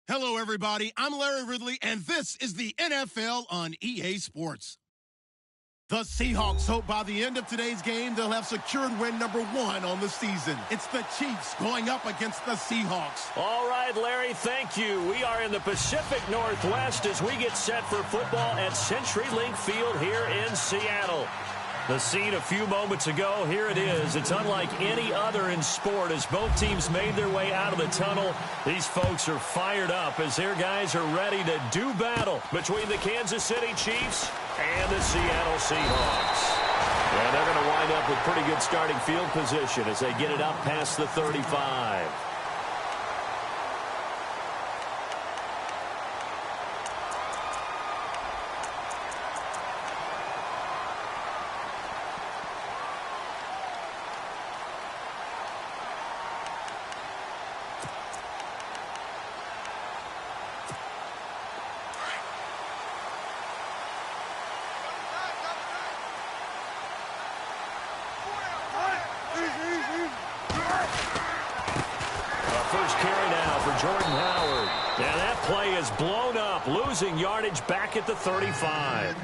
Hello, everybody. I'm Larry Ridley, and this is the NFL on EA Sports. The Seahawks hope by the end of today's game, they'll have secured win number 1 on the season. It's the Chiefs going up against the Seahawks. All right, Larry, thank you. We are in the Pacific Northwest as we get set for football at CenturyLink Field here in Seattle. The scene a few moments ago, here it is. It's unlike any other in sport as both teams made their way out of the tunnel. These folks are fired up as their guys are ready to do battle between the Kansas City Chiefs and the Seattle Seahawks. And they're going to wind up with pretty good starting field position as they get it up past the 35. First carry now for Jordan Howard. And that play is blown up, losing yardage back at the 35.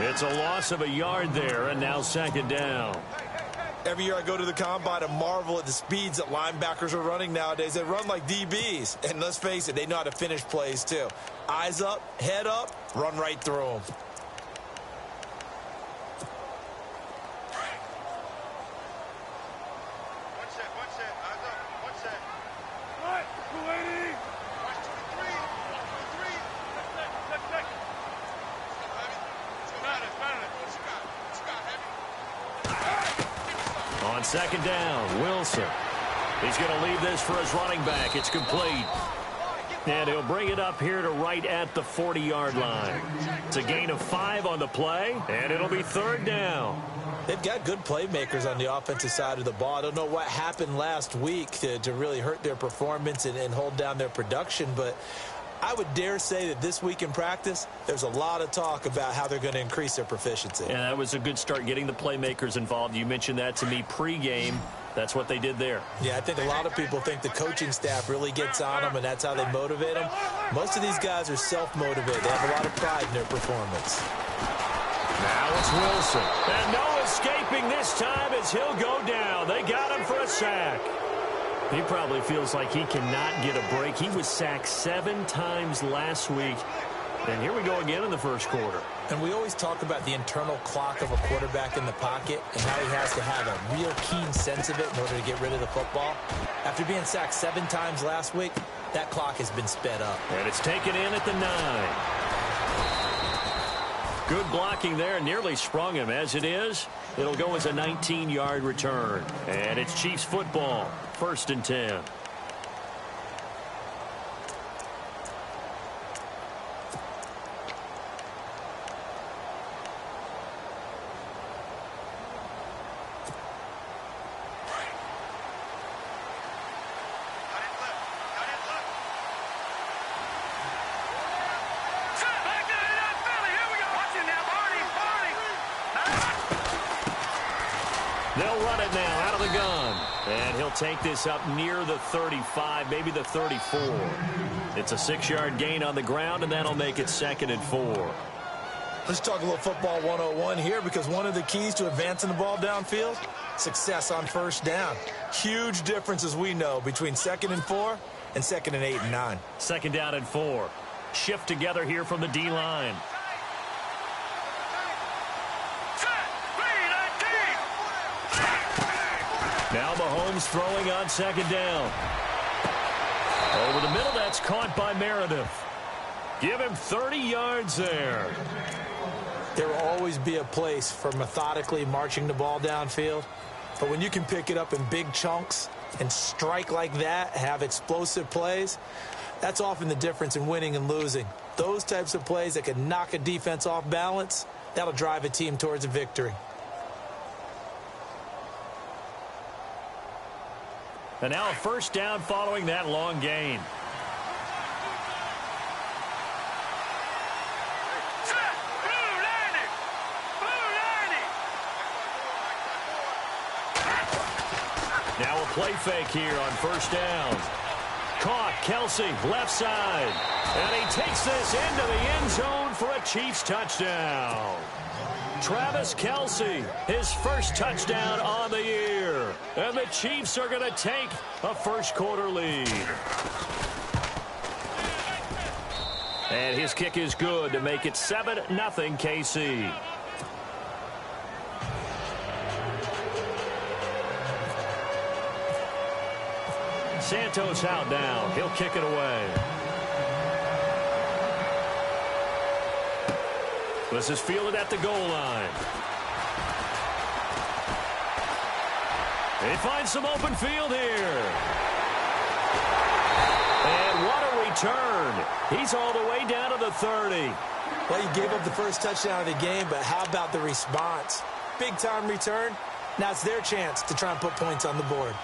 It's a loss of a yard there, and now second down. Every year I go to the combine and marvel at the speeds that linebackers are running nowadays. They run like DBs. And let's face it, they know how to finish plays too. Eyes up, head up, run right through them. On second down, Wilson. He's going to leave this for his running back. It's complete. And he'll bring it up here to right at the 40-yard line. It's a gain of 5 on the play, and it'll be third down. They've got good playmakers on the offensive side of the ball. I don't know what happened last week to really hurt their performance and hold down their production, but I would dare say that this week in practice, there's a lot of talk about how they're going to increase their proficiency. Yeah, that was a good start getting the playmakers involved. You mentioned that to me pregame. That's what they did there. Yeah, I think a lot of people think the coaching staff really gets on them, and that's how they motivate them. Most of these guys are self-motivated. They have a lot of pride in their performance. Now it's Wilson. And no escaping this time as he'll go down. They got him for a sack. He probably feels like he cannot get a break. He was sacked 7 times last week. And here we go again in the first quarter. And we always talk about the internal clock of a quarterback in the pocket and how he has to have a real keen sense of it in order to get rid of the football. After being sacked 7 times last week, that clock has been sped up. And it's taken in at the 9. Good blocking there, nearly sprung him. As it is, it'll go as a 19-yard return. And it's Chiefs football, 1st and 10. They'll run it now out of the gun. And he'll take this up near the 35, maybe the 34. It's a 6-yard gain on the ground, and that'll make it 2nd and 4. Let's talk a little football 101 here, because one of the keys to advancing the ball downfield, success on first down. Huge difference, as we know, between 2nd and 4 and 2nd and 8 and 9. 2nd down and 4. Shift together here from the D-line. Now Mahomes throwing on 2nd down. Over the middle, that's caught by Meredith. Give him 30 yards there. There will always be a place for methodically marching the ball downfield. But when you can pick it up in big chunks and strike like that, have explosive plays, that's often the difference in winning and losing. Those types of plays that can knock a defense off balance, that'll drive a team towards a victory. And now a first down following that long gain. Now a play fake here on first down. caught. Kelsey, left side. And he takes this into the end zone for a Chiefs touchdown. Travis Kelsey, his first touchdown on the year. And the Chiefs are going to take a first-quarter lead. And his kick is good to make it 7-0 KC. Santos out now. He'll kick it away. This is fielded at the goal line. They find some open field here. And what a return. He's all the way down to the 30. Well, you gave up the first touchdown of the game, but how about the response? Big-time return. Now it's their chance to try and put points on the board.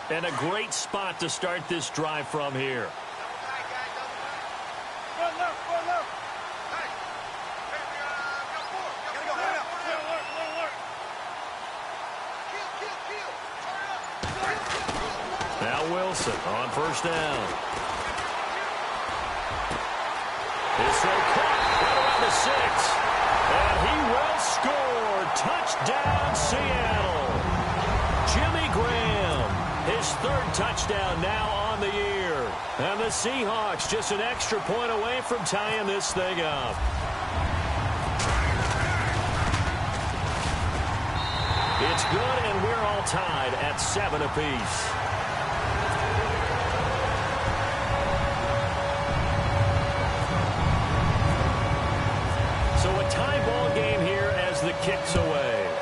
And a great spot to start this drive from here. Now Wilson on first down. His throw caught right around the 6. And he will score. Touchdown, Seattle. Jimmy Graham, his third touchdown now on the year. And the Seahawks just an extra point away from tying this thing up. It's good, and we're all tied at 7 apiece. So a tie ball game here as the kick's away.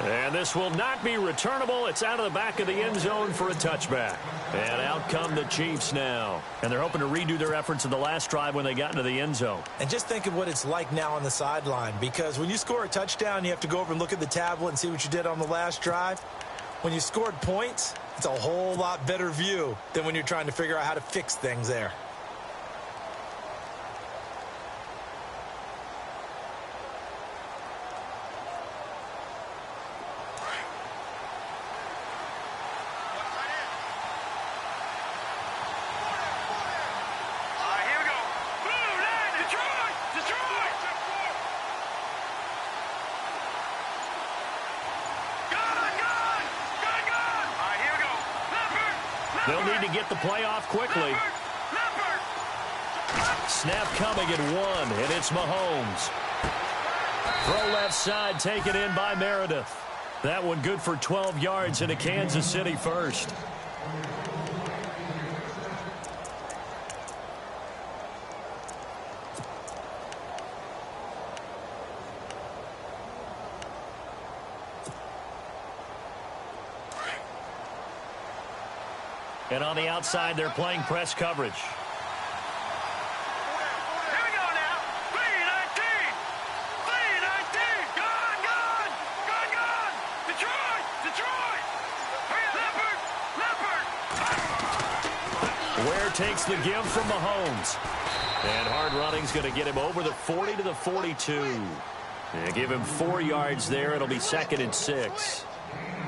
And this will not be returnable. It's out of the back of the end zone for a touchback. And out come the Chiefs now. And they're hoping to redo their efforts in the last drive when they got into the end zone. And just think of what it's like now on the sideline, because when you score a touchdown, you have to go over and look at the tablet and see what you did on the last drive. When you scored points, it's a whole lot better view than when you're trying to figure out how to fix things there. They'll need to get the play off quickly. Snap coming at 1, and it's Mahomes. Throw left side, taken in by Meredith. That one good for 12 yards into Kansas City first. And on the outside, they're playing press coverage. Here we go now. 3-19. 3-19. Gone. Detroit. Leopard. Ware takes the give from Mahomes. And hard running's going to get him over the 40 to the 42. And give him 4 yards there. It'll be 2nd and 6.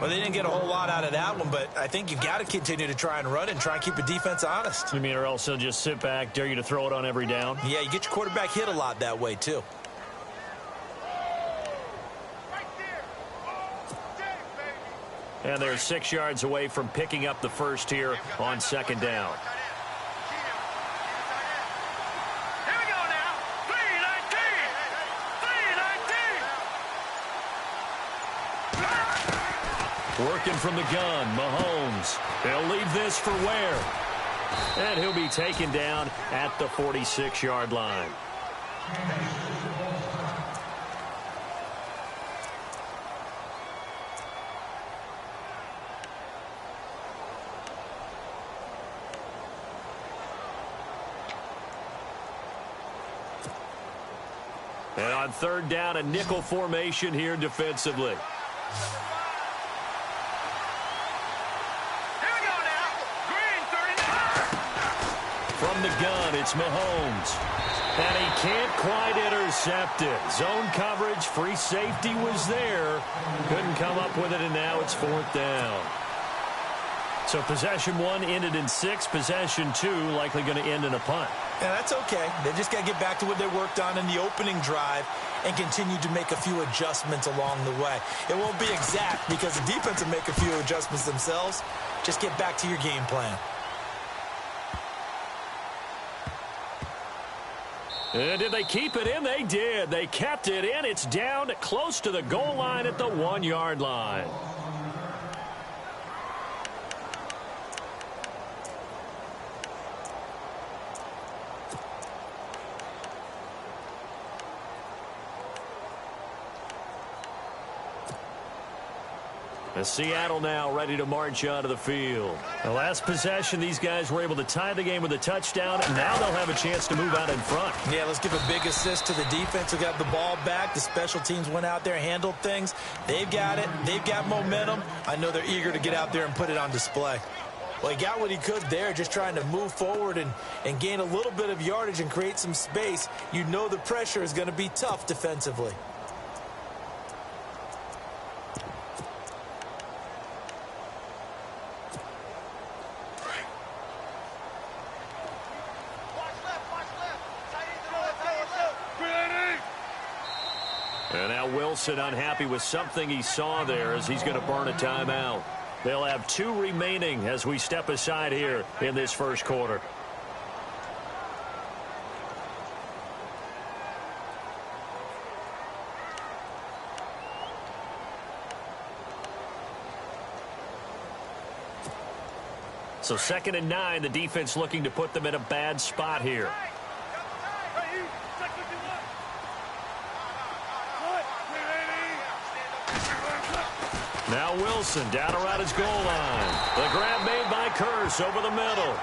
Well, they didn't get a whole lot out of that one, but I think you've got to continue to try and run and try and keep the defense honest. You mean, or else they'll just sit back, dare you to throw it on every down? Yeah, you get your quarterback hit a lot that way, too. And they're 6 yards away from picking up the first here on 2nd down. Working from the gun, Mahomes. They'll leave this for Ware. And he'll be taken down at the 46-yard line. And on 3rd down, a nickel formation here defensively. It's Mahomes. And he can't quite intercept it. Zone coverage, free safety was there. Couldn't come up with it, and now it's 4th down. So possession 1 ended in 6. Possession 2 likely going to end in a punt. Yeah, that's okay. They just got to get back to what they worked on in the opening drive and continue to make a few adjustments along the way. It won't be exact because the defense will make a few adjustments themselves. Just get back to your game plan. And did they keep it in? They did. They kept it in. It's down close to the goal line at the 1-yard line. And Seattle now ready to march onto the field. The last possession, these guys were able to tie the game with a touchdown, and now they'll have a chance to move out in front. Yeah, let's give a big assist to the defense who got the ball back. The special teams went out there, handled things. They've got it. They've got momentum. I know they're eager to get out there and put it on display. Well, he got what he could there, just trying to move forward and gain a little bit of yardage and create some space. You know the pressure is going to be tough defensively. And now Wilson unhappy with something he saw there as he's going to burn a timeout. They'll have 2 remaining as we step aside here in this first quarter. So 2nd and 9, the defense looking to put them in a bad spot here. Now Wilson down around his goal line. The grab made by Curse over the middle.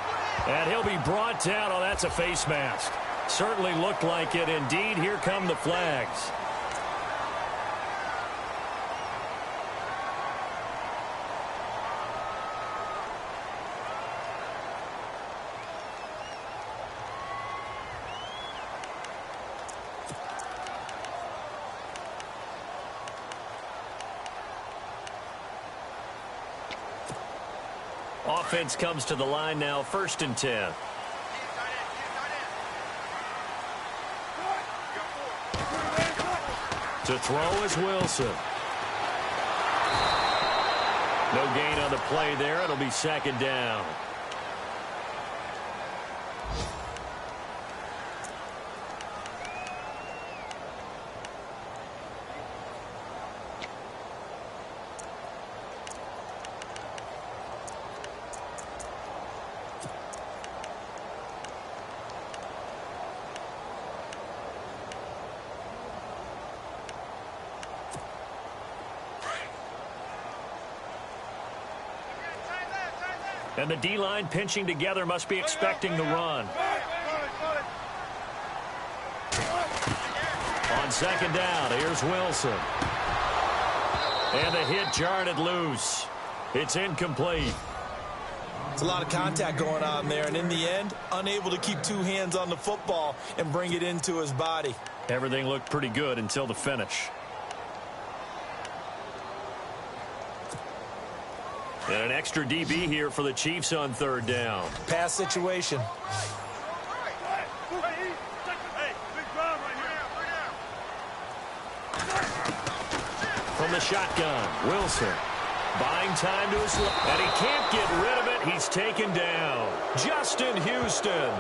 And he'll be brought down. Oh, that's a face mask. Certainly looked like it. Indeed, here come the flags. Offense comes to the line now, 1st and 10. To throw is Wilson. No gain on the play there. It'll be 2nd down. And the D-line pinching together, must be expecting the run. On 2nd down, here's Wilson. And the hit jarred it loose. It's incomplete. It's a lot of contact going on there, and in the end, unable to keep 2 hands on the football and bring it into his body. Everything looked pretty good until the finish. And an extra DB here for the Chiefs on 3rd down. Pass situation. From the shotgun, Wilson. Buying time to his left. And he can't get rid of it. He's taken down. Justin Houston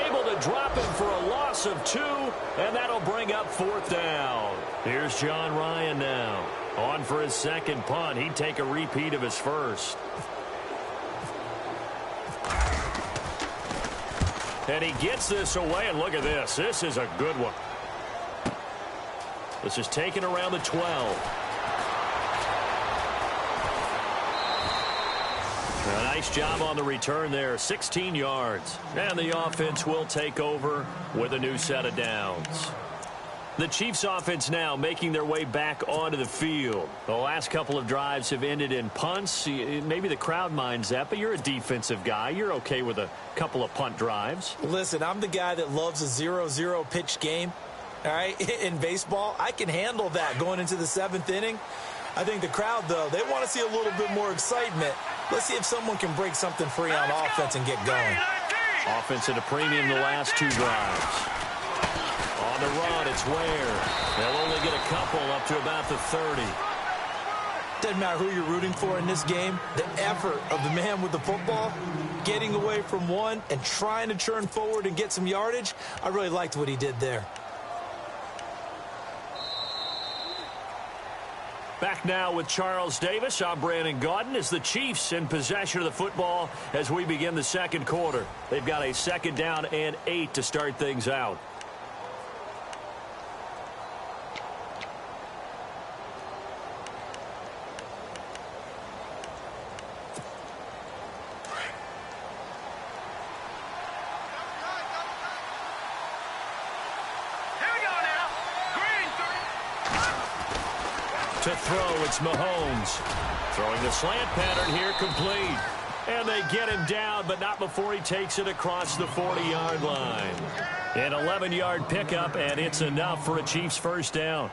able to drop him for a loss of 2, and that'll bring up 4th down. Here's John Ryan now. On for his 2nd punt. He'd take a repeat of his first. And he gets this away, and look at this. This is a good one. This is taken around the 12. A nice job on the return there. 16 yards. And the offense will take over with a new set of downs. The Chiefs offense now making their way back onto the field. The last couple of drives have ended in punts. Maybe the crowd minds that, but you're a defensive guy. You're okay with a couple of punt drives. Listen, I'm the guy that loves a 0-0 pitch game. All right, in baseball, I can handle that going into the 7th inning. I think the crowd, though, they want to see a little bit more excitement. Let's see if someone can break something free on offense and get going. Offense at a premium the last 2 drives. On the run, it's Ware. They'll only get a couple up to about the 30. Doesn't matter who you're rooting for in this game. The effort of the man with the football, getting away from one and trying to churn forward and get some yardage, I really liked what he did there. Back now with Charles Davis. I'm Brandon Gaudin as the Chiefs in possession of the football as we begin the second quarter. They've got a 2nd down and 8 to start things out. To throw, it's Mahomes. Throwing the slant pattern here, complete. And they get him down, but not before he takes it across the 40-yard line. An 11-yard pickup, and it's enough for a Chiefs first down.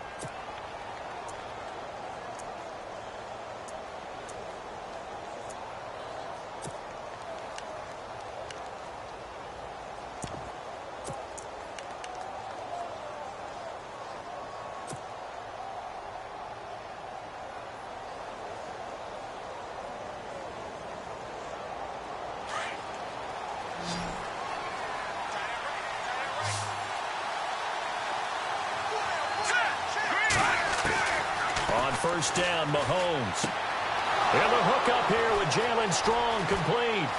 First down, Mahomes. And the hook up here with Jalen Strong, complete.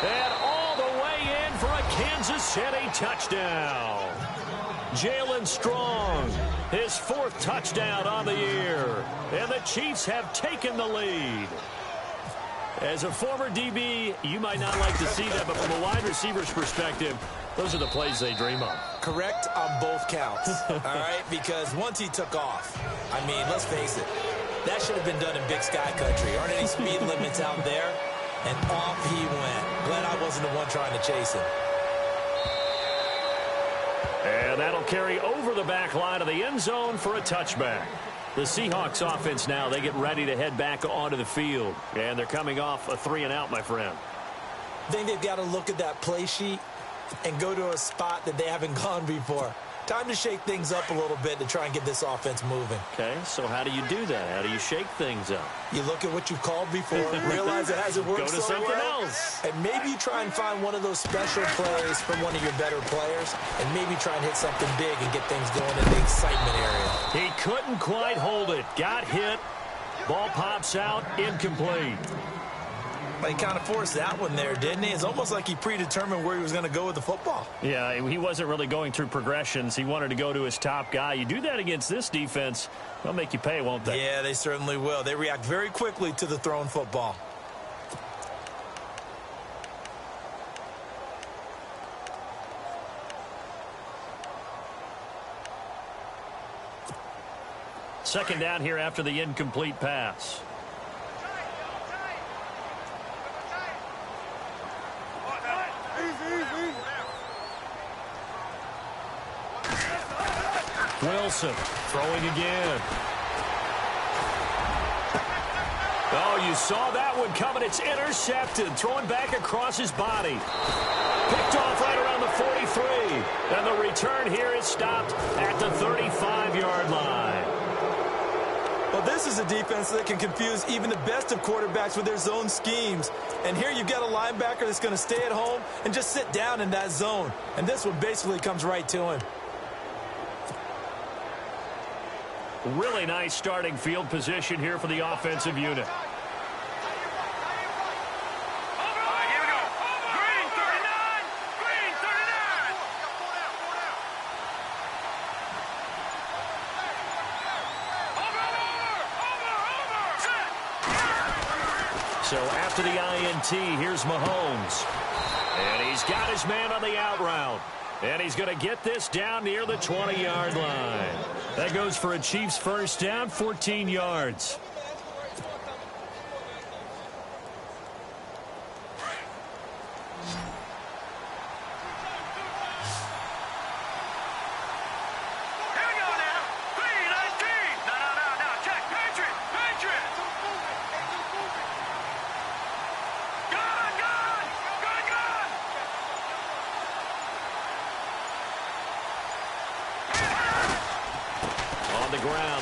And all the way in for a Kansas City touchdown. Jalen Strong, his 4th touchdown on the year. And the Chiefs have taken the lead. As a former DB, you might not like to see that, but from a wide receiver's perspective, those are the plays they dream of. Correct on both counts, all right? Because once he took off, I mean, let's face it, that should have been done in Big Sky Country. Aren't any speed limits out there? And off he went. Glad I wasn't the one trying to chase him. And that'll carry over the back line of the end zone for a touchback. The Seahawks offense now, they get ready to head back onto the field. And they're coming off a 3-and-out, my friend. I think they've got to look at that play sheet and go to a spot that they haven't gone before. Time to shake things up a little bit to try and get this offense moving. Okay, so how do you do that? How do you shake things up? You look at what you've called before, realize it hasn't worked Go to so something well, else. and maybe you try and find one of those special plays from one of your better players, and maybe try and hit something big and get things going in the excitement area. He couldn't quite hold it. Got hit. Ball pops out. Incomplete. But he kind of forced that one there, didn't he? It's almost like he predetermined where he was going to go with the football. Yeah, he wasn't really going through progressions. He wanted to go to his top guy. You do that against this defense, they'll make you pay, won't they? Yeah, they certainly will. They react very quickly to the thrown football. Second down here after the incomplete pass. Wilson throwing again. Oh, you saw that one coming. It's intercepted. Throwing back across his body. Picked off right around the 43. And the return here is stopped at the 35-yard line. Well, this is a defense that can confuse even the best of quarterbacks with their zone schemes. And here you've got a linebacker that's going to stay at home and just sit down in that zone. And this one basically comes right to him. Really nice starting field position here for the offensive unit. So after the INT, here's Mahomes. And he's got his man on the out route. And he's going to get this down near the 20-yard line. That goes for a Chiefs first down, 14 yards.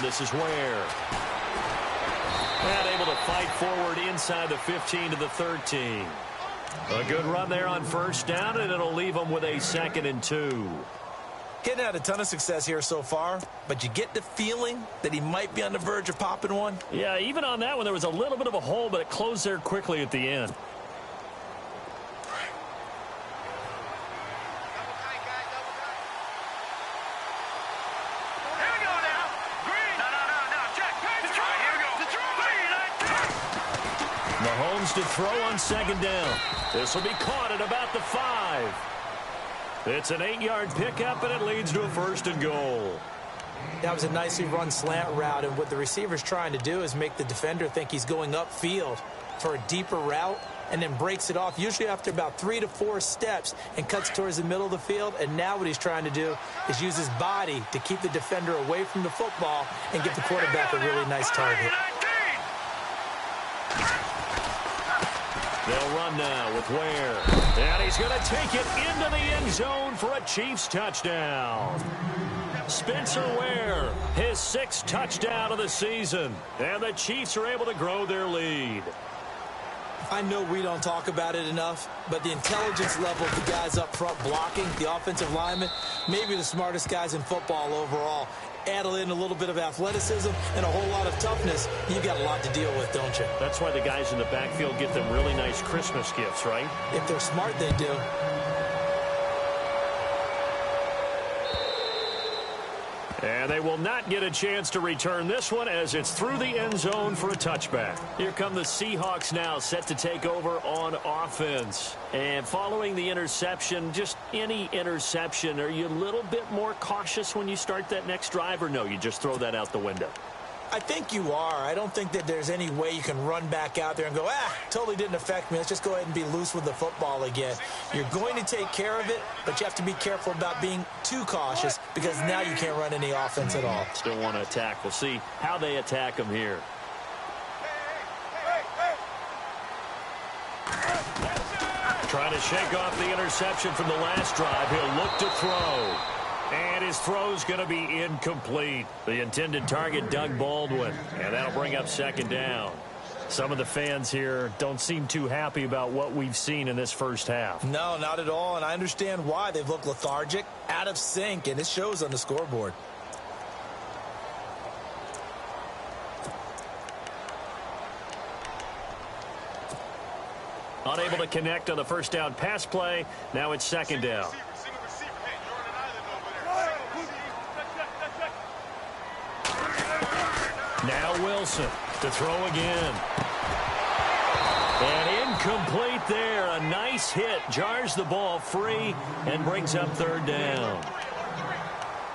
This is Ware. And able to fight forward inside the 15 to the 13. A good run there on first down, and it'll leave them with a 2nd and 2. Hitting had a ton of success here so far, but you get the feeling that he might be on the verge of popping one. Yeah, even on that one, there was a little bit of a hole, but it closed there quickly at the end. To throw on 2nd down. This will be caught at about the 5. It's an 8-yard pickup, and it leads to a 1st and goal. That was a nicely run slant route, and what the receiver's trying to do is make the defender think he's going upfield for a deeper route, and then breaks it off, usually after about 3 to 4 steps, and cuts towards the middle of the field. And now what he's trying to do is use his body to keep the defender away from the football and give the quarterback a really nice target. They'll run now with Ware. And he's going to take it into the end zone for a Chiefs touchdown. Spencer Ware, his 6th touchdown of the season. And the Chiefs are able to grow their lead. I know we don't talk about it enough, but the intelligence level of the guys up front blocking, the offensive linemen, maybe the smartest guys in football overall. Add in a little bit of athleticism and a whole lot of toughness, you've got a lot to deal with, don't you? That's why the guys in the backfield get them really nice Christmas gifts, right? If they're smart, they do. And they will not get a chance to return this one as it's through the end zone for a touchback. Here come the Seahawks now, set to take over on offense. And following the interception, just any interception, are you a little bit more cautious when you start that next drive, or no, you just throw that out the window? I think you are. I don't think that there's any way you can run back out there and go, totally didn't affect me. Let's just go ahead and be loose with the football again. You're going to take care of it, but you have to be careful about being too cautious because now you can't run any offense at all. Still want to attack. We'll see how they attack them here. Trying to shake off the interception from the last drive. He'll look to throw. And his throw's going to be incomplete. The intended target, Doug Baldwin. And that'll bring up 2nd down. Some of the fans here don't seem too happy about what we've seen in this first half. No, not at all. And I understand why. They've looked lethargic, out of sync, and it shows on the scoreboard. Unable to connect on the first down pass play. Now it's 2nd down. Now Wilson to throw again. And incomplete there. A nice hit. Jars the ball free and brings up 3rd down.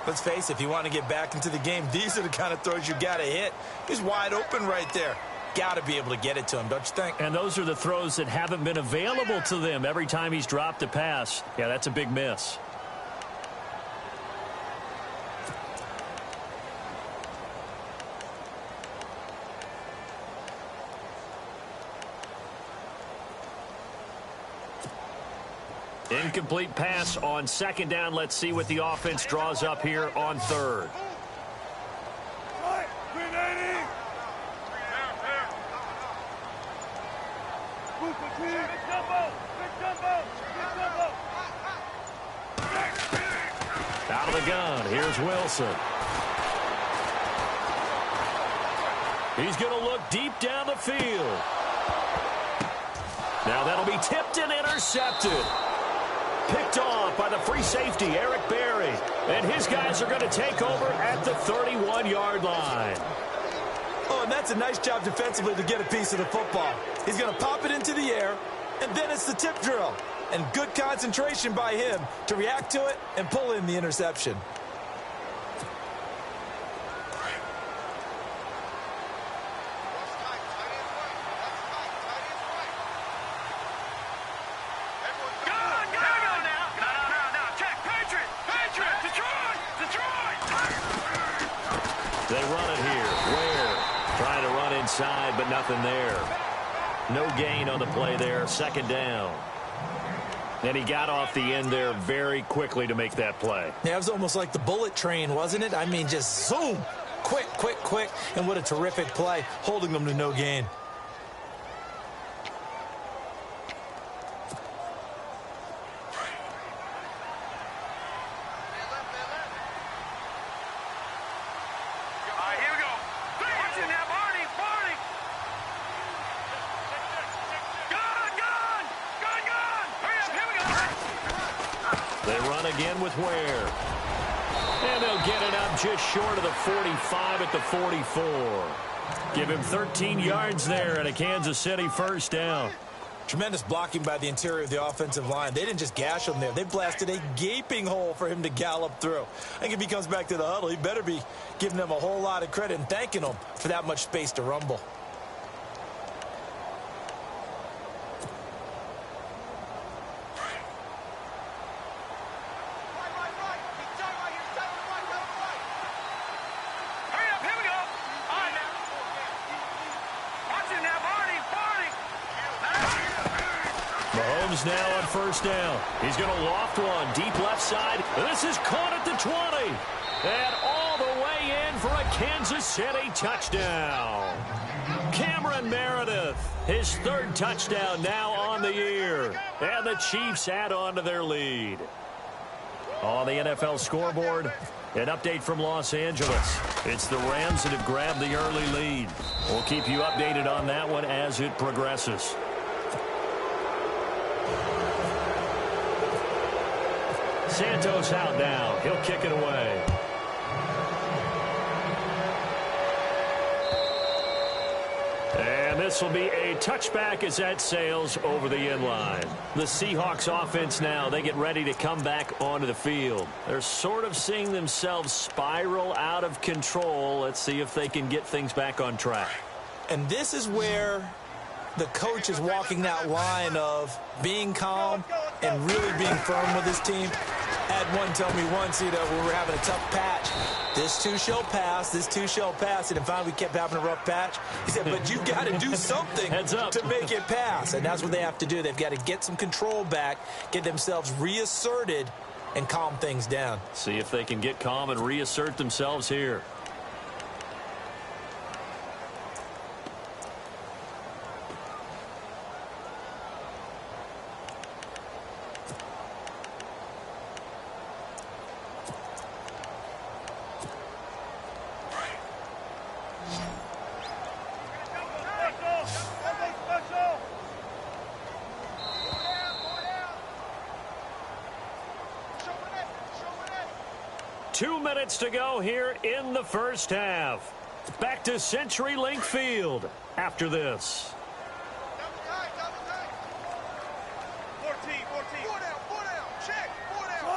Let's face it, if you want to get back into the game, these are the kind of throws you got to hit. He's wide open right there. Got to be able to get it to him, don't you think? And those are the throws that haven't been available to them every time he's dropped a pass. Yeah, that's a big miss. Incomplete pass on 2nd down. Let's see what the offense draws up here on 3rd. Out of the gun. Here's Wilson. He's going to look deep down the field. Now that'll be tipped and intercepted. Picked off by the free safety, Eric Berry. And his guys are going to take over at the 31-yard line. Oh, and that's a nice job defensively to get a piece of the football. He's going to pop it into the air, and then it's the tip drill. and good concentration by him to react to it and pull in the interception. They run it here. Ware trying to run inside, but nothing there. No gain on the play there. Second down. And he got off the end there very quickly to make that play. Yeah, it was almost like the bullet train, wasn't it? I mean, just zoom. Quick, quick, quick. And what a terrific play, holding them to no gain. They run again with Ware. And they'll get it up just short of the 45 at the 44. Give him 13 yards there and a Kansas City first down. Tremendous blocking by the interior of the offensive line. They didn't just gash him there. They blasted a gaping hole for him to gallop through. I think if he comes back to the huddle, he better be giving them a whole lot of credit and thanking them for that much space to rumble. Mahomes now on first down. He's going to loft one deep left side. This is caught at the 20. And all the way in for a Kansas City touchdown. Cameron Meredith, his third touchdown now on the year. And the Chiefs add on to their lead. On the NFL scoreboard, an update from Los Angeles. It's the Rams that have grabbed the early lead. We'll keep you updated on that one as it progresses. Santos out now. He'll kick it away. And this will be a touchback as that sails over the end line. The Seahawks offense now, they get ready to come back onto the field. They're sort of seeing themselves spiral out of control. Let's see if they can get things back on track. And this is where the coach is walking that line of being calm and really being firm with his team. Had one tell me once, when we were having a tough patch, this too shall pass, this too shall pass, and finally we kept having a rough patch. He said, but you've got to do something to make it pass, and that's what they have to do. They've got to get some control back, get themselves reasserted, and calm things down. See if they can get calm and reassert themselves here. To go here in the first half. Back to CenturyLink Field after this. 14. Check. 4 down.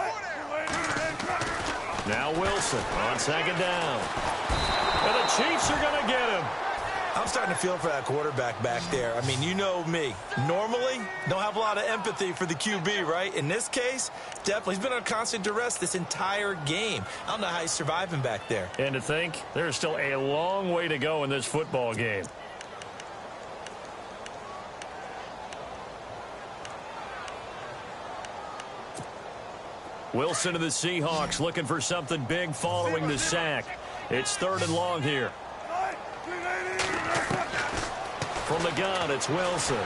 Now Wilson on second down. And the Chiefs are going to get him. I'm starting to feel for that quarterback back there. I mean, you know me. Normally, don't have a lot of empathy for the QB, right? In this case, definitely. He's been on constant duress this entire game. I don't know how he's surviving back there. And to think, there's still a long way to go in this football game. Wilson of the Seahawks looking for something big following the sack. It's 3rd and long here. From the gun, it's Wilson.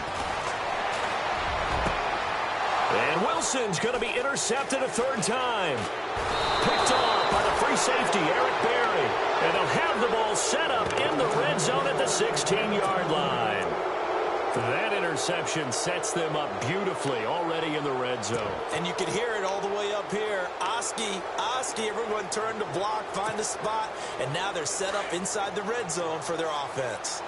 And Wilson's going to be intercepted a 3rd time. Picked off by the free safety, Eric Berry. And they'll have the ball set up in the red zone at the 16-yard line. That interception sets them up beautifully already in the red zone. And you can hear it all the way up here. Oski, everyone turned to block, find a spot, and now they're set up inside the red zone for their offense.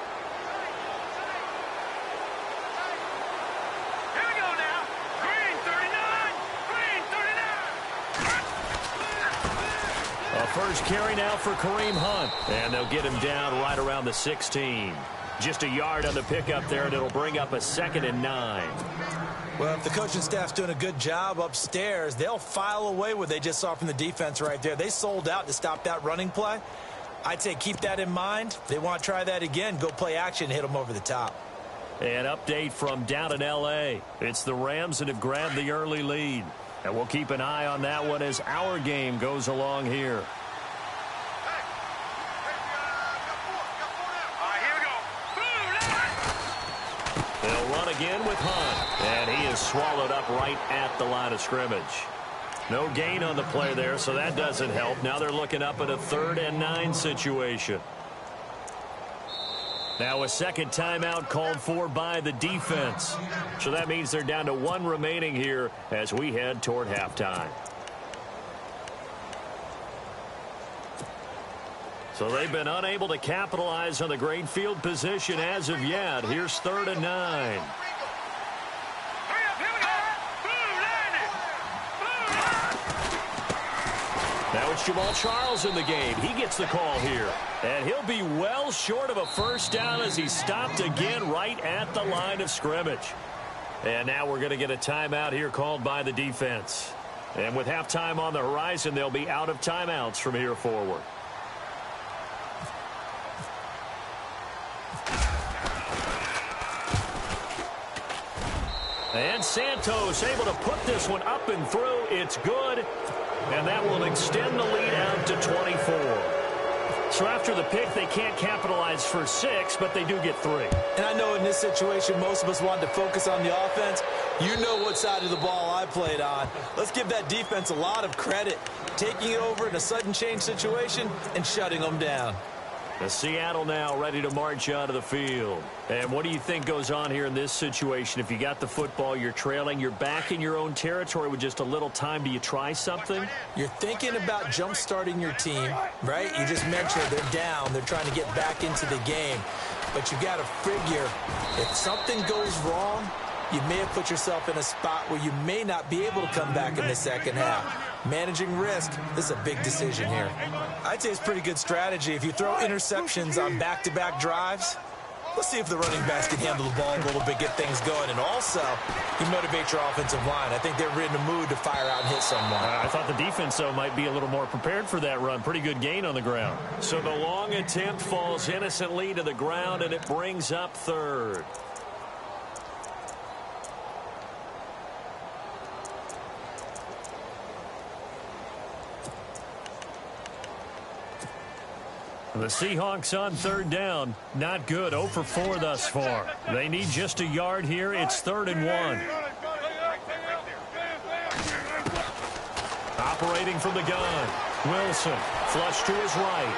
Here we go now. Green 30. A first carry now for Kareem Hunt. And they'll get him down right around the 16. Just a yard on the pickup there, and it'll bring up a 2nd and 9. Well, if the coaching staff's doing a good job upstairs, they'll file away what they just saw from the defense right there. They sold out to stop that running play. I'd say keep that in mind. If they want to try that again, go play action and hit them over the top. An update from down in L.A. It's the Rams that have grabbed the early lead. And we'll keep an eye on that one as our game goes along here. They'll run again with Hunt. And he is swallowed up right at the line of scrimmage. No gain on the play there, so that doesn't help. Now they're looking up at a 3rd and 9 situation. Now a second timeout called for by the defense. So that means they're down to 1 remaining here as we head toward halftime. So they've been unable to capitalize on the great field position as of yet. Here's 3rd and 9. Now it's Jamal Charles in the game. He gets the call here. And he'll be well short of a first down as he stopped again right at the line of scrimmage. And now we're going to get a timeout here called by the defense. And with halftime on the horizon, they'll be out of timeouts from here forward. And Santos able to put this one up and through. It's good. And that will extend the lead out to 24. So after the pick, they can't capitalize for 6, but they do get 3. And I know in this situation, most of us wanted to focus on the offense. You know what side of the ball I played on. Let's give that defense a lot of credit. Taking it over in a sudden change situation and shutting them down. The Seattle now ready to march out of the field. And what do you think goes on here in this situation? If you got the football, you're trailing, you're back in your own territory with just a little time. Do you try something? You're thinking about jump-starting your team, right? You just mentioned they're down. They're trying to get back into the game. But you got to figure if something goes wrong, you may have put yourself in a spot where you may not be able to come back in the second half. Managing risk, this is a big decision here. I'd say it's pretty good strategy. If you throw interceptions on back-to-back drives, let's see if the running backs can handle the ball a little bit, get things going. And also, you motivate your offensive line. I think they're in the mood to fire out and hit someone. I thought the defense, though, might be a little more prepared for that run. Pretty good gain on the ground. So the long attempt falls innocently to the ground, and it brings up 3rd. The Seahawks on 3rd down. Not good. 0 for 4 thus far. They need just a yard here. It's 3rd and 1. Operating from the gun. Wilson. Flush to his right.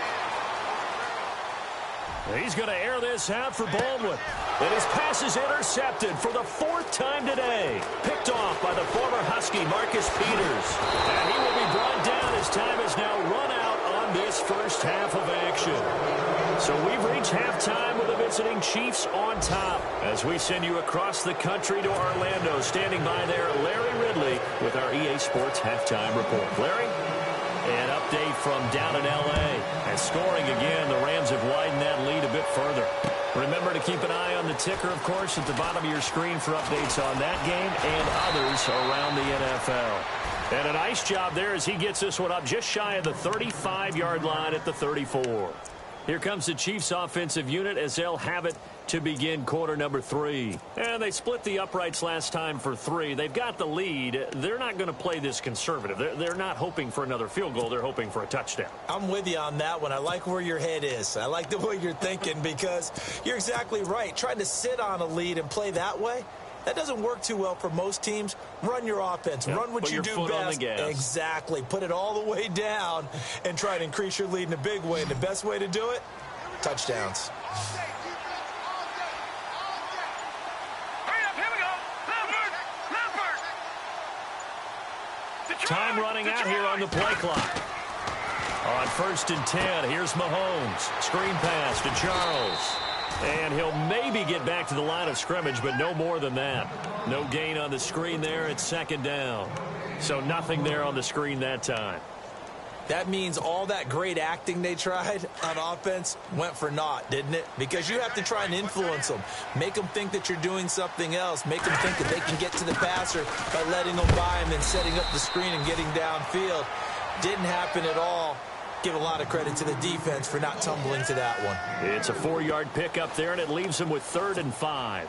He's going to air this out for Baldwin. And his pass is intercepted for the 4th time today. Picked off by the former Husky, Marcus Peters. And he will be brought down as time is now run out on this first half of action. So we've reached halftime with the visiting Chiefs on top. As we send you across the country to Orlando, standing by there, Larry Ridley with our EA Sports Halftime Report. Larry? An update from down in L.A. And scoring again, the Rams have widened that lead a bit further. Remember to keep an eye on the ticker, of course, at the bottom of your screen for updates on that game and others around the NFL. And a nice job there as he gets this one up just shy of the 35-yard line at the 34. Here comes the Chiefs offensive unit as they'll have it to begin quarter number 3. And they split the uprights last time for 3. They've got the lead. They're not going to play this conservative. They're not hoping for another field goal. They're hoping for a touchdown. I'm with you on that one. I like where your head is. I like the way you're thinking because you're exactly right. Trying to sit on a lead and play that way, that doesn't work too well for most teams. Run your offense. Run what you do best. Exactly. Put it all the way down and try to increase your lead in a big way. And the best way to do it, touchdowns. Time running out here on the play clock. On 1st and 10, here's Mahomes. Screen pass to Charles. And he'll maybe get back to the line of scrimmage, but no more than that. No gain on the screen there. It's 2nd down. So nothing there on the screen that time. That means all that great acting they tried on offense went for naught, didn't it? Because you have to try and influence them. Make them think that you're doing something else. Make them think that they can get to the passer by letting them by him and setting up the screen and getting downfield. Didn't happen at all. Give a lot of credit to the defense for not tumbling to that one. It's a 4-yard pickup there, and it leaves them with 3rd and 5.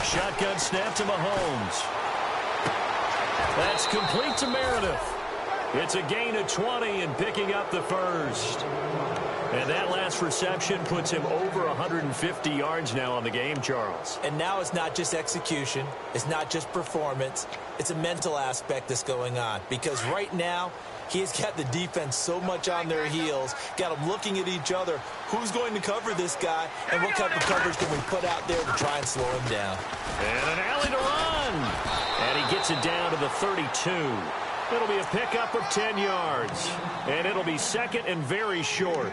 Shotgun snap to Mahomes. That's complete to Meredith. It's a gain of 20 and picking up the first. And that last reception puts him over 150 yards now on the game, Charles. And now it's not just execution. It's not just performance. It's a mental aspect that's going on. Because right now, he's got the defense so much on their heels, got them looking at each other. Who's going to cover this guy, and what type of coverage can we put out there to try and slow him down? And an alley to run. And he gets it down to the 32. It'll be a pickup of 10 yards. And it'll be second and very short.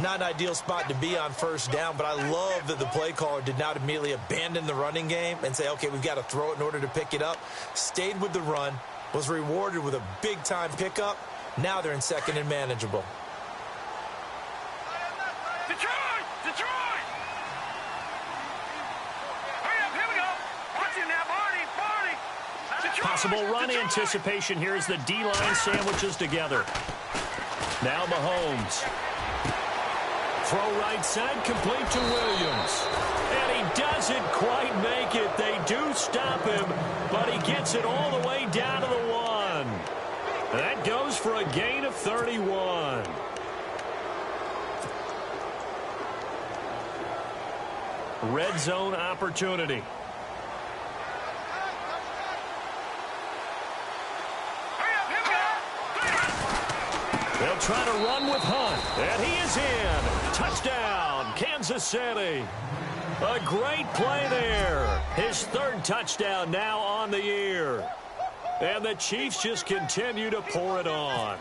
Not an ideal spot to be on first down, but I love that the play caller did not immediately abandon the running game and say, okay, we've got to throw it in order to pick it up. Stayed with the run, was rewarded with a big-time pickup. Now they're in second and manageable. Detroit! Detroit! Hurry up, here we go. Watch it now, Barney. Detroit! Possible run Detroit! anticipation here as the D-line sandwiches together. Now Mahomes. Throw right side, complete to Williams. And he doesn't quite make it. They do stop him, but he gets it all the way down to the 1. That goes for a gain of 31. Red zone opportunity. They'll try to run with Hunt, and he is in. Touchdown, Kansas City. A great play there. His 3rd touchdown now on the year. And the Chiefs just continue to pour it on.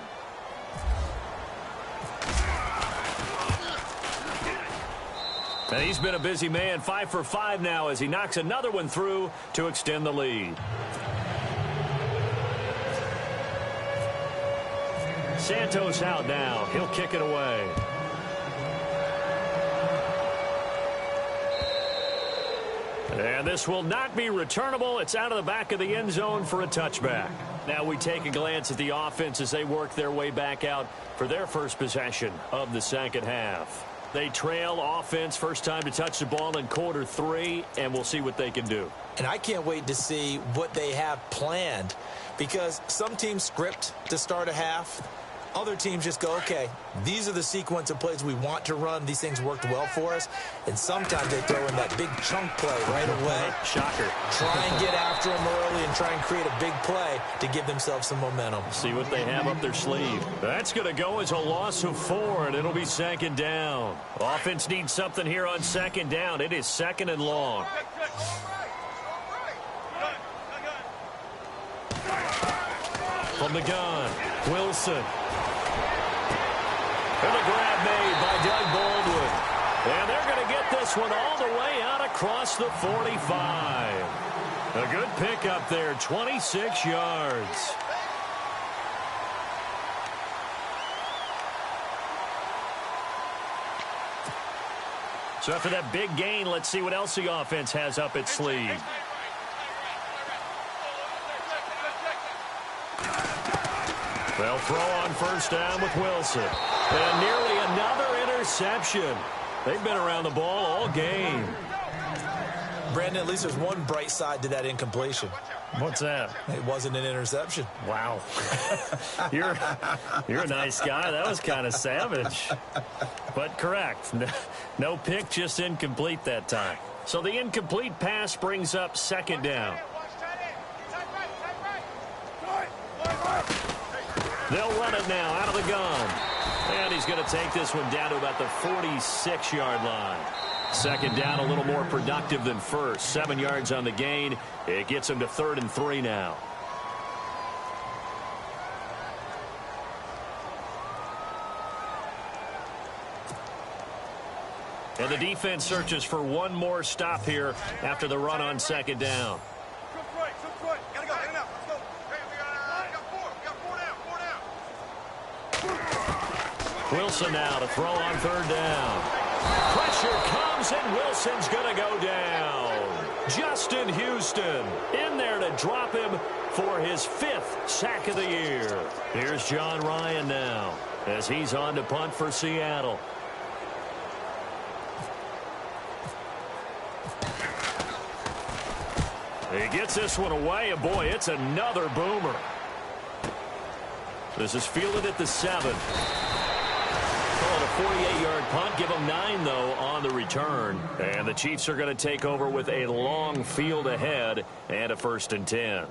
And he's been a busy man, 5 for 5 now as he knocks another one through to extend the lead. Santos out now. He'll kick it away. And this will not be returnable. It's out of the back of the end zone for a touchback. Now we take a glance at the offense as they work their way back out for their first possession of the second half. They trail offense, first time to touch the ball in quarter 3, and we'll see what they can do. And I can't wait to see what they have planned, because some teams script to start a half. Other teams just go, okay, these are the sequence of plays we want to run. These things worked well for us. And sometimes they throw in that big chunk play right away. Shocker. Try and get after them early and try and create a big play to give themselves some momentum. See what they have up their sleeve. That's going to go as a loss of 4, and it'll be second down. Offense needs something here on second down. It is second and long. From the gun, Wilson. And a grab made by Doug Baldwin. And they're going to get this one all the way out across the 45. A good pickup there, 26 yards. So after that big gain, let's see what else the offense has up its sleeve. They'll throw on first down with Wilson. And nearly another interception. They've been around the ball all game. Brandon, at least there's one bright side to that incompletion. What's that? It wasn't an interception. Wow. You're a nice guy. That was kind of savage. But correct. No pick, just incomplete that time. So the incomplete pass brings up second down. They'll run it now out of the gun. And he's going to take this one down to about the 46-yard line. Second down, a little more productive than first. 7 yards on the gain. It gets him to 3rd and 3 now. And the defense searches for one more stop here after the run on second down. Wilson now to throw on 3rd down. Pressure comes, and Wilson's going to go down. Justin Houston in there to drop him for his 5th sack of the year. Here's John Ryan now as he's on to punt for Seattle. He gets this one away, and boy, it's another boomer. This is fielded at the 7. Call it a 48-yard punt. Give them 9, though, on the return. And the Chiefs are going to take over with a long field ahead and a 1st and 10.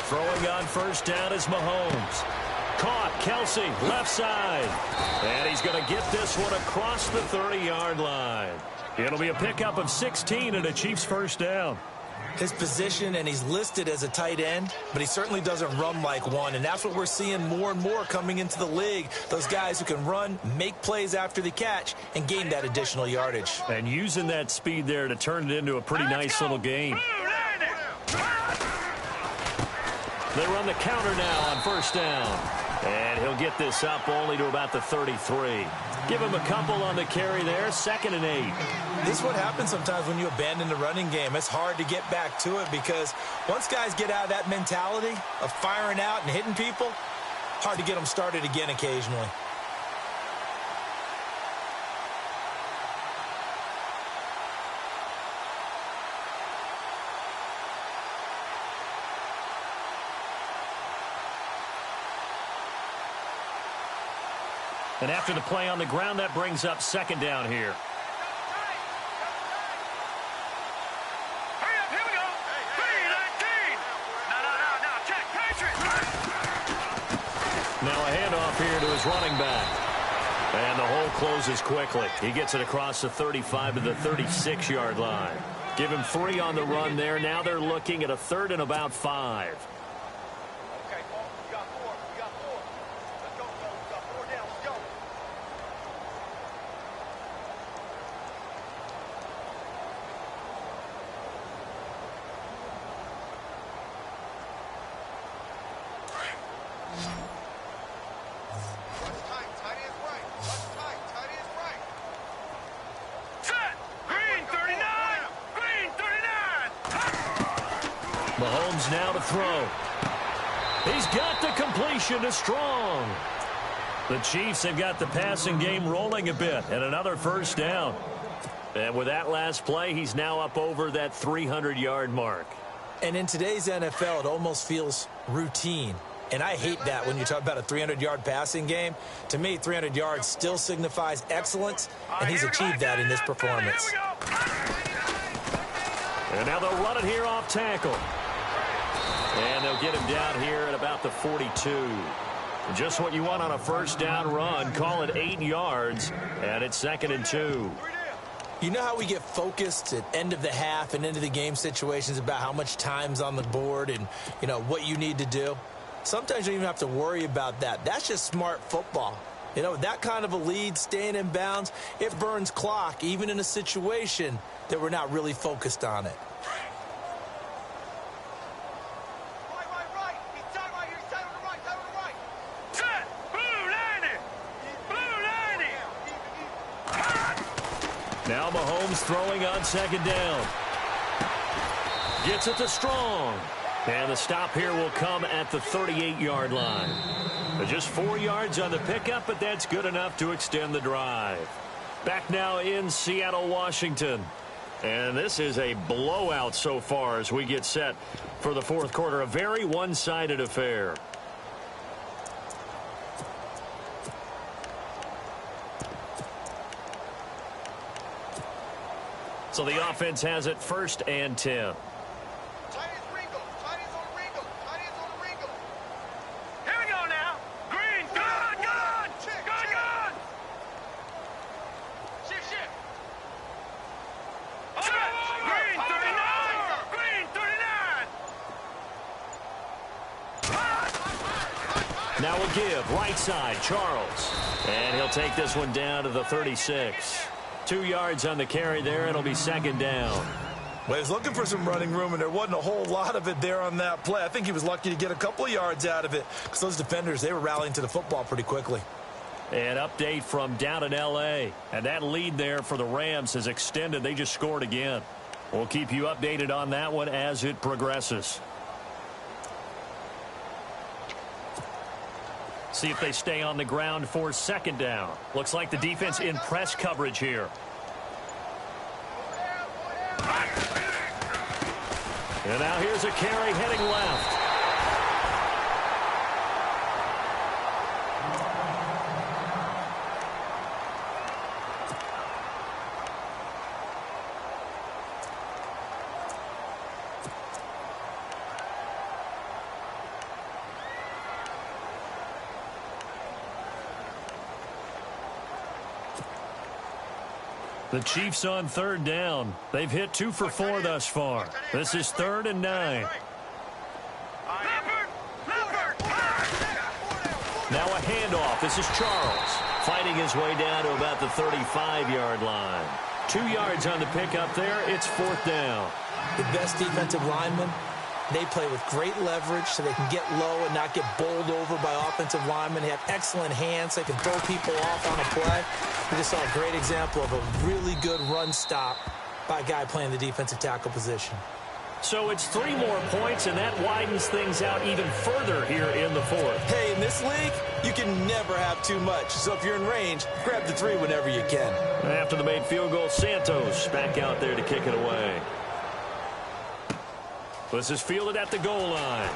Throwing on 1st down is Mahomes. Caught, Kelsey, left side. And he's going to get this one across the 30-yard line. It'll be a pickup of 16 and a Chiefs 1st down. His position, and he's listed as a tight end, but he certainly doesn't run like one, and that's what we're seeing more and more coming into the league. Those guys who can run, make plays after the catch, and gain that additional yardage. And using that speed there to turn it into a pretty nice little game. They run the counter now on 1st down. And he'll get this up only to about the 33. Give him a couple on the carry there. 2nd and 8. This is what happens sometimes when you abandon the running game. It's hard to get back to it because once guys get out of that mentality of firing out and hitting people, hard to get them started again occasionally. And after the play on the ground, that brings up 2nd down here. Hurry up, here we go. 3-19. No, check, Patriots. Now a handoff here to his running back. And the hole closes quickly. He gets it across the 35 to the 36-yard line. Give him 3 on the run there. Now they're looking at a 3rd and about 5. Mahomes now to throw. He's got the completion to Strong. The Chiefs have got the passing game rolling a bit, and another 1st down. And with that last play, he's now up over that 300-yard mark. And in today's NFL, it almost feels routine. And I hate that when you talk about a 300-yard passing game. To me, 300 yards still signifies excellence, and he's achieved that in this performance. And now they'll run it here off tackle. And they'll get him down here at about the 42. Just what you want on a 1st down run. Call it 8 yards, and it's 2nd and 2. You know how we get focused at end of the half and into the game situations about how much time's on the board and, you know, what you need to do? Sometimes you don't even have to worry about that. That's just smart football. You know, that kind of a lead, staying in bounds, it burns clock, even in a situation that we're not really focused on it. Right. He's tied right here. He's tied on the right. Set. Blue 90. Now Mahomes throwing on 2nd down. Gets it to Strong. And the stop here will come at the 38-yard line. Just 4 yards on the pickup, but that's good enough to extend the drive. Back now in Seattle, Washington. And this is a blowout so far as we get set for the fourth quarter. A very one-sided affair. So the offense has it 1st and 10. Now we'll give right side, Charles. And he'll take this one down to the 36. 2 yards on the carry there. It'll be 2nd down. Well, he was looking for some running room, and there wasn't a whole lot of it there on that play. I think he was lucky to get a couple of yards out of it because those defenders, they were rallying to the football pretty quickly. An update from down in L.A. And that lead there for the Rams has extended. They just scored again. We'll keep you updated on that one as it progresses. See if they stay on the ground for 2nd down. Looks like the defense in press coverage here. And now here's a carry heading left. The Chiefs on 3rd down. They've hit 2 for 4 thus far. This is 3rd and 9. Now a handoff. This is Charles fighting his way down to about the 35-yard line. 2 yards on the pickup there. It's 4th down. The best defensive linemen, they play with great leverage so they can get low and not get bowled over by offensive linemen. They have excellent hands. They can throw people off on a play. We just saw a great example of a really good run stop by a guy playing the defensive tackle position. So it's 3 more points, and that widens things out even further here in the 4th. Hey, in this league, you can never have too much. So if you're in range, grab the 3 whenever you can. After the made field goal, Santos back out there to kick it away. This is fielded at the goal line.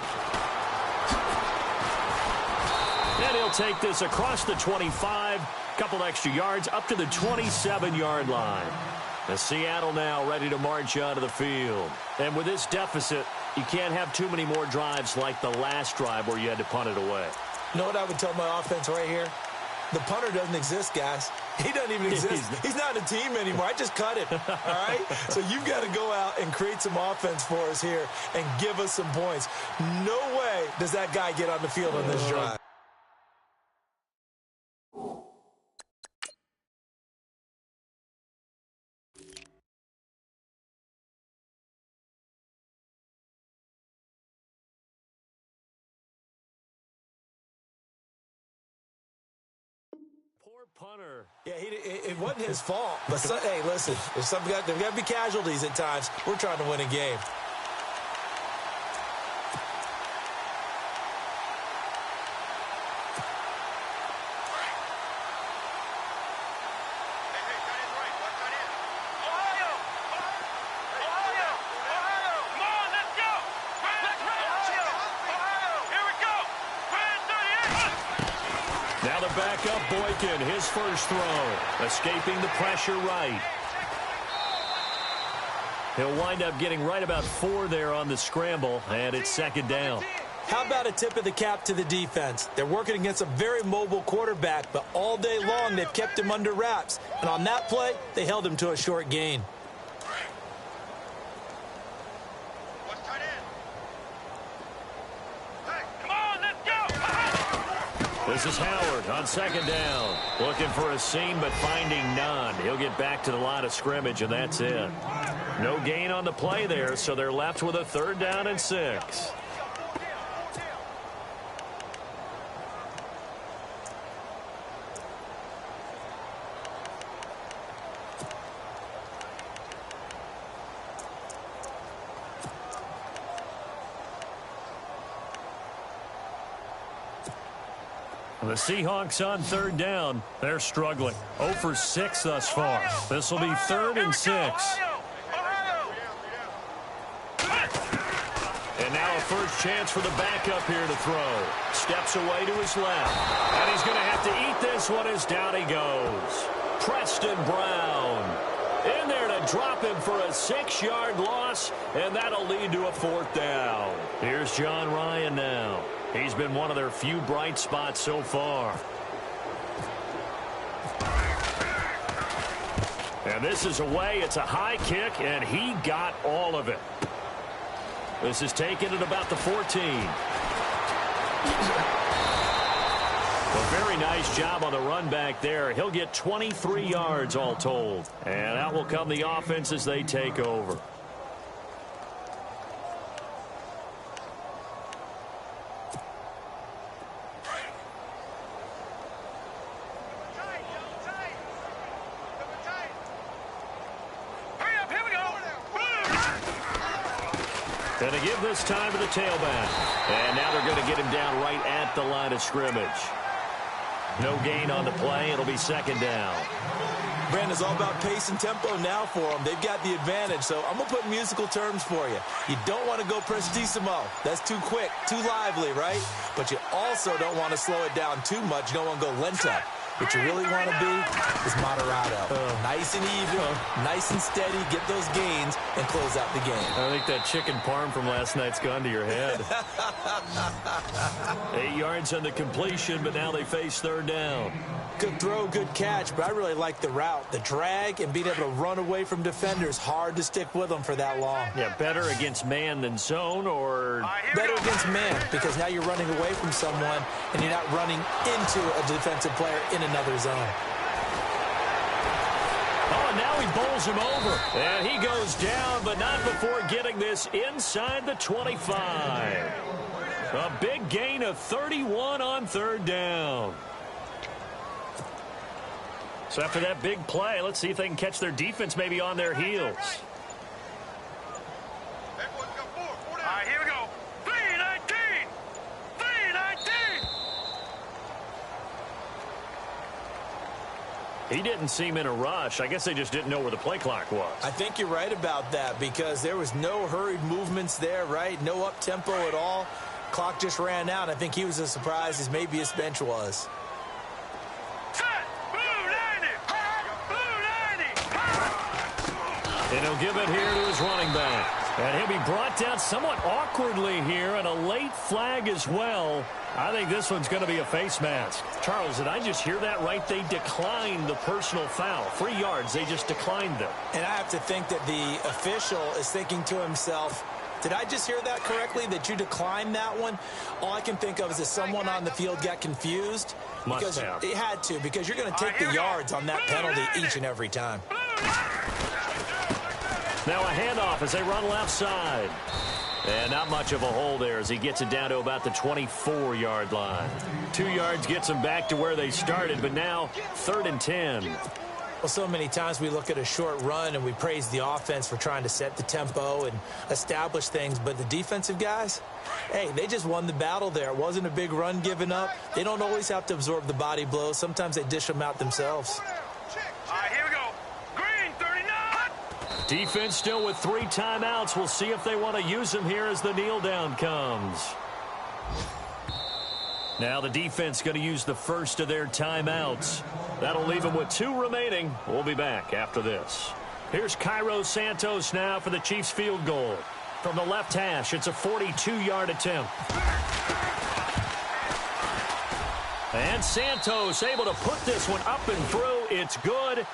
And he'll take this across the 25, couple extra yards up to the 27-yard line. The Seattle now ready to march out of the field. And with this deficit, you can't have too many more drives like the last drive where you had to punt it away. You know what I would tell my offense right here? The punter doesn't exist, guys. He doesn't even exist. He's not a team anymore. I just cut it, all right? So you've got to go out and create some offense for us here and give us some points. No way does that guy get on the field on this drive. Punter. Yeah, it wasn't his fault. But hey, listen, there's got to be casualties at times. We're trying to win a game. Now the backup, Boykin, his first throw, escaping the pressure right. He'll wind up getting right about 4 there on the scramble, and it's 2nd down. How about a tip of the cap to the defense? They're working against a very mobile quarterback, but all day long they've kept him under wraps. And on that play, they held him to a short gain. This is Howard on 2nd down. Looking for a seam, but finding none. He'll get back to the line of scrimmage, and that's it. No gain on the play there, so they're left with a 3rd down and 6. The Seahawks on third down. They're struggling. 0 for 6 thus far. This will be 3rd and 6. And now a first chance for the backup here to throw. Steps away to his left. And he's going to have to eat this one as down he goes. Preston Brown in there to drop him for a 6-yard loss, and that'll lead to a 4th down. Here's John Ryan now. He's been one of their few bright spots so far. And this is away. It's a high kick, and he got all of it. This is taken at about the 14. A very nice job on the run back there. He'll get 23 yards all told. And out will come the offense as they take over. And to give this time to the tailback. And now they're going to get him down right at the line of scrimmage. No gain on the play. It'll be 2nd down. Brandon, it's all about pace and tempo now for them. They've got the advantage, so I'm going to put musical terms for you. You don't want to go prestissimo. That's too quick, too lively, right? But you also don't want to slow it down too much. You don't want to go lento. What you really want to be is moderato. Nice and even, nice and steady, get those gains, and close out the game. I think that chicken parm from last night's gone to your head. 8 yards on the completion, but now they face 3rd down. Good throw, good catch, but I really like the route. The drag and being able to run away from defenders, hard to stick with them for that long. Yeah, better against man than zone, or better against man, because now you're running away from someone and you're not running into a defensive player in another zone. Oh, and now he bowls him over. And he goes down, but not before getting this inside the 25. A big gain of 31 on 3rd down. So after that big play, let's see if they can catch their defense maybe on their heels. All right, here we go. 3-19. 3-19. He didn't seem in a rush. I guess they just didn't know where the play clock was. I think you're right about that because there was no hurried movements there, right? No up-tempo at all. Clock just ran out. I think he was as surprised as maybe his bench was. And he'll give it here to his running back. And he'll be brought down somewhat awkwardly here, and a late flag as well. I think this one's going to be a face mask. Charles, did I just hear that right? They declined the personal foul. 3 yards, they just declined them. And I have to think that the official is thinking to himself, did I just hear that correctly, that you declined that one? All I can think of is that someone on the field got confused. Must have. It had to, because you're going to take the yards on that penalty each and every time. Now a handoff as they run left side. And not much of a hole there as he gets it down to about the 24-yard line. 2 yards gets them back to where they started, but now 3rd and 10. Well, so many times we look at a short run and we praise the offense for trying to set the tempo and establish things, but the defensive guys, hey, they just won the battle there. It wasn't a big run given up. They don't always have to absorb the body blows. Sometimes they dish them out themselves. All right, here we go. Green, 39. Defense still with 3 timeouts. We'll see if they want to use them here as the kneel down comes. Now the defense going to use the first of their timeouts. That'll leave them with 2 remaining. We'll be back after this. Here's Cairo Santos now for the Chiefs field goal. From the left hash, it's a 42-yard attempt. And Santos able to put this one up and through. It's good.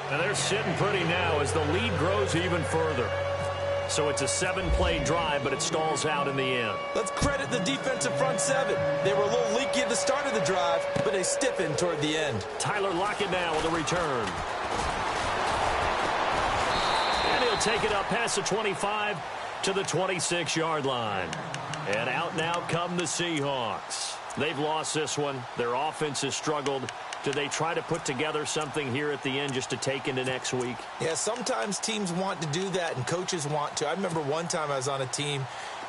And they're sitting pretty now as the lead grows even further. So it's a 7-play drive, but it stalls out in the end. Let's credit the defensive front 7. They were a little leaky at the start of the drive, but they stiffened toward the end. Tyler Lockett now with a return. And he'll take it up past the 25 to the 26-yard line. And out now come the Seahawks. They've lost this one. Their offense has struggled. Do they try to put together something here at the end just to take into next week? Yeah, sometimes teams want to do that and coaches want to. I remember one time I was on a team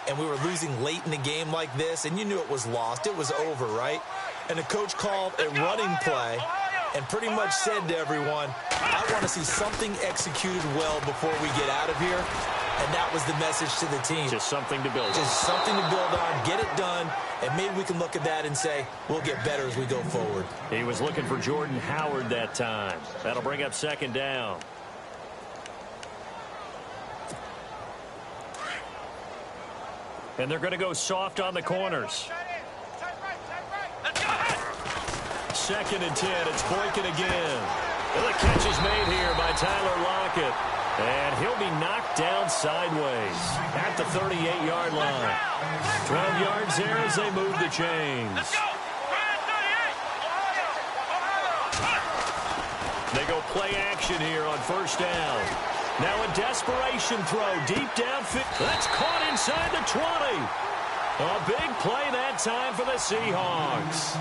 and we were losing late in the game like this, and you knew it was lost. It was over, right? and the coach called a running play and pretty much said to everyone, I want to see something executed well before we get out of here. And that was the message to the team. Just something to build on. Just something to build on, get it done, and maybe we can look at that and say, we'll get better as we go forward. He was looking for Jordan Howard that time. That'll bring up second down. And they're going to go soft on the corners. Second and 10. It's Boykin again. And the catch is made here by Tyler Lockett. And he'll be knocked down sideways at the 38-yard line. 12 yards there as they move the chains. They go play action here on first down. Now a desperation throw deep downfield. That's caught inside the 20. A big play that time for the Seahawks.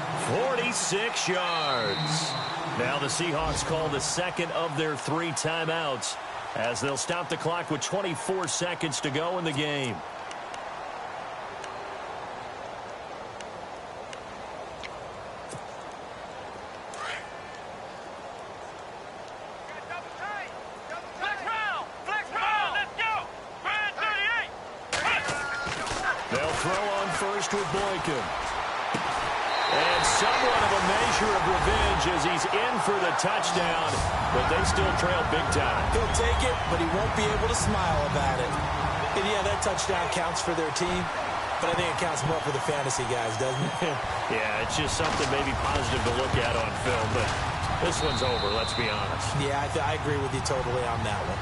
46 yards. Now the Seahawks call the second of their 3 timeouts as they'll stop the clock with 24 seconds to go in the game. They'll throw on first with Boykin. And somewhat of a measure of revenge as he's in for the touchdown, but they still trail big time. He'll take it, but he won't be able to smile about it. And yeah, that touchdown counts for their team, but I think it counts more for the fantasy guys, doesn't it? Yeah, it's just something maybe positive to look at on film, but this one's over, let's be honest. Yeah, I agree with you totally on that one.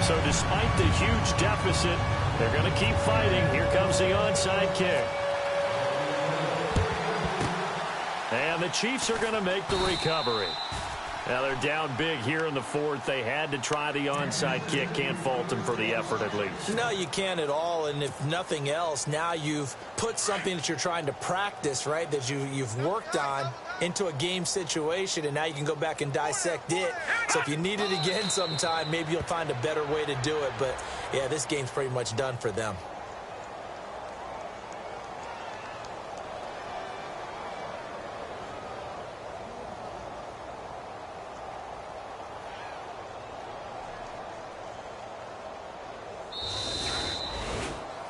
So despite the huge deficit, they're going to keep fighting. Here comes the onside kick. And the Chiefs are going to make the recovery. Now they're down big here in the fourth. They had to try the onside kick. Can't fault them for the effort at least. No, you can't at all. And if nothing else, now you've put something that you're trying to practice, right, that you've worked on into a game situation, and now you can go back and dissect it. So if you need it again sometime, maybe you'll find a better way to do it. But, yeah, this game's pretty much done for them.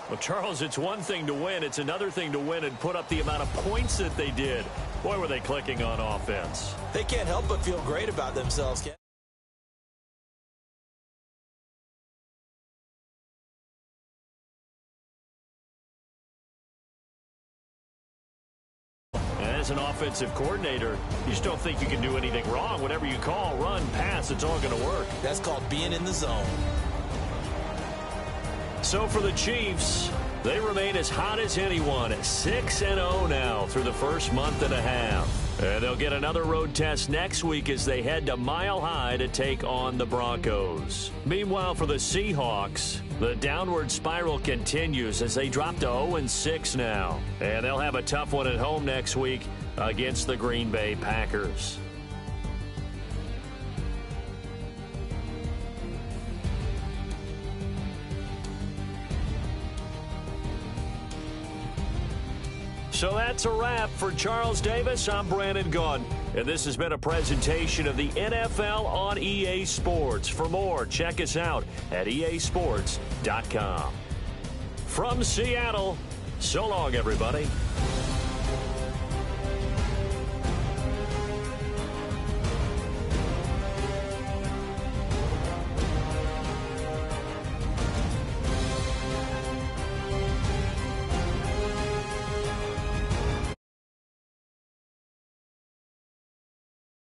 Well, Charles, it's one thing to win. It's another thing to win and put up the amount of points that they did. Boy, were they clicking on offense. They can't help but feel great about themselves, Ken. As an offensive coordinator, you just don't think you can do anything wrong. Whatever you call, run, pass, it's all going to work. That's called being in the zone. So for the Chiefs, they remain as hot as anyone, 6-0 now through the first month and a half. And they'll get another road test next week as they head to Mile High to take on the Broncos. Meanwhile, for the Seahawks, the downward spiral continues as they drop to 0-6 now. And they'll have a tough one at home next week against the Green Bay Packers. So that's a wrap. For Charles Davis, I'm Brandon Gunn. And this has been a presentation of the NFL on EA Sports. For more, check us out at easports.com. From Seattle, so long, everybody.